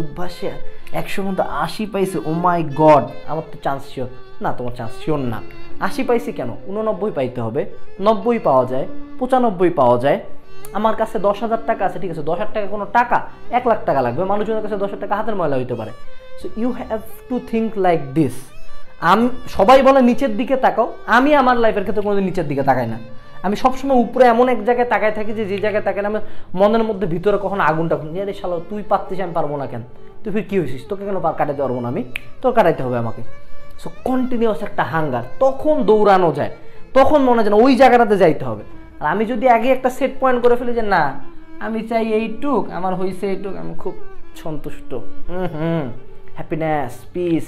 উদ্ভাসে 100 মধ্যে 80 পাইছে, ও মাই গড, আমার তো চান্স শিওর না। তোমার চান্স শিওর না। 80 পাইছি কেন, 89 পাইতে হবে, 90 পাওয়া যায়, 95 পাওয়া যায়। আমার কাছে 10,000 টাকা আছে, ঠিক আছে, 10,000 টাকা কোনো টাকা, 1 লাখ টাকা লাগবে, মানুষজনের কাছে 10,000 টাকা হাতের ময়লা হইতে পারে। So you have to think like this. সবাই বলে নিচের দিকে তাকাও, আমি আমার লাইফের ক্ষেত্রে কোনোদিন নিচের দিকে তাকাই না। আমি সবসময় উপরে এমন এক জায়গায় তাকায় থাকি যে জায়গায় তাকাই না আমার মনের মধ্যে ভিতরে কখনো আগুনটা খুঁজে, আরে শালা তুই পারতিস, আমি পারবো না কেন, তুই ফির কী হয়েছিস, তোকে কেন কাটাইতে পারবো না আমি, তোর কাটাইতে হবে আমাকে। সো কন্টিনিউয়াস একটা হাঙ্গার, তখন দৌড়ানো যায়, তখন মনে হয় যেন ওই জায়গাটাতে যাইতে হবে। আর আমি যদি আগে একটা সেট পয়েন্ট করে ফেলি যে না আমি চাই এইটুক, আমার হয়েছে এইটুক, আমি খুব সন্তুষ্ট, হ্যাপিনেস পিস,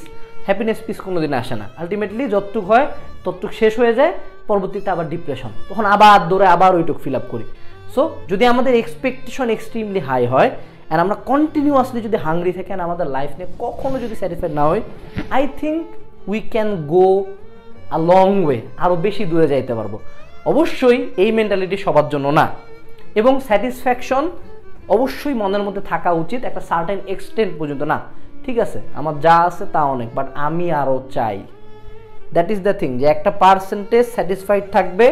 হ্যাপিনেস পিস কোনো দিন আসে না। আলটিমেটলি যতটুক হয় ততটুক শেষ হয়ে যায়, পরবর্তীতে আবার ডিপ্রেশন, তখন আবার দৌড়ে আবার ওইটুক ফিল আপ করি। সো যদি আমাদের এক্সপেকটেশন এক্সট্রিমলি হাই হয় অ্যান্ড আমরা কন্টিনিউয়াসলি যদি হাংরি থাকি অ্যান্ড আমাদের লাইফ নিয়ে কখনো যদি স্যাটিসফাইড না হই, I think we can go a long way, আরও বেশি দূরে যাইতে পারবো। অবশ্যই এই মেন্টালিটি সবার জন্য না, এবং স্যাটিসফ্যাকশন অবশ্যই মনের মধ্যে থাকা উচিত একটা সার্টেন এক্সটেন্ট পর্যন্ত। না ঠিক আছে আমার যা আছে তা অনেক, বাট আমি আরও চাই। দ্যাট ইজ দ্য থিং, যে একটা পার্সেন্টেজ স্যাটিসফাইড থাকবে,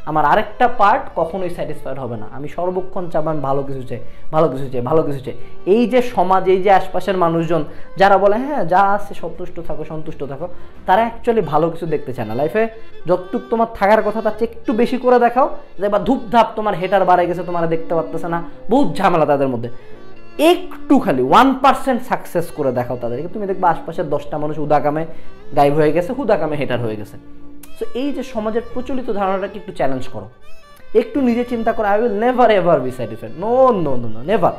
আমার আরেকটা পার্ট কখনোই স্যাটিসফাইড হবে না। আমি সর্বক্ষণ চাই আমি ভালো কিছু চাই, ভালো কিছু চাই, ভালো কিছু চাই। এই যে সমাজ, এই যে আশপাশের মানুষজন যারা বলে হ্যাঁ যা আছে সন্তুষ্ট থাকো সন্তুষ্ট থাকো, তারা অ্যাকচুয়ালি ভালো কিছু দেখতে চায় না লাইফে। যতটুকু তোমার থাকার কথা তার চেয়ে একটু বেশি করে দেখাও, দেখবা ধূপধাপ তোমার হেটার বাড়ে গেছে, তোমার দেখতে পারতেছে না, বহুত ঝামেলা তাদের মধ্যে। একটু খালি 1% সাকসেস করে দেখাও তাদেরকে, তুমি দেখবা আশপাশের 10টা মানুষ উদাকামে গায়েব হয়ে গেছে, হুদাকামে হেটার হয়ে গেছে। সো এই যে সমাজের প্রচলিত ধারণাটাকে একটু চ্যালেঞ্জ করো, একটু নিজে চিন্তা করো, I will never ever be satisfied, no no no no never,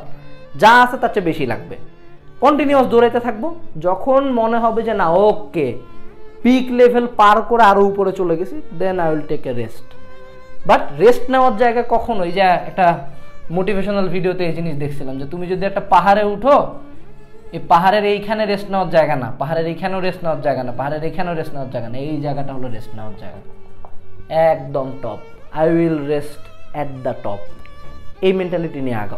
যা আছে তার চেয়ে বেশি লাগবে। কন্টিনিউয়াস দৌড়াইতে থাকবো, যখন মনে হবে যে না ওকে পিক লেভেল পার করে আরও উপরে চলে গেছি, then I will take a rest. But rest নেওয়ার জায়গায় কখনোই, যে একটা মোটিভেশনাল ভিডিওতে এই জিনিস দেখছিলাম যে তুমি যদি একটা পাহাড়ে উঠো, এই পাহাড়ের এইখানে রেস্ট নেওয়ার জায়গা না, পাহাড়ের এইখানেও রেস্ট নেওয়ার জায়গা না, পাহাড়ের এইখানেও রেস্ট নেওয়ার জায়গা না, এই জায়গাটা হলো রেস্ট নেওয়ার জায়গা, একদম top. I will rest at the top. এই মেন্টালিটি নিয়ে আগাও।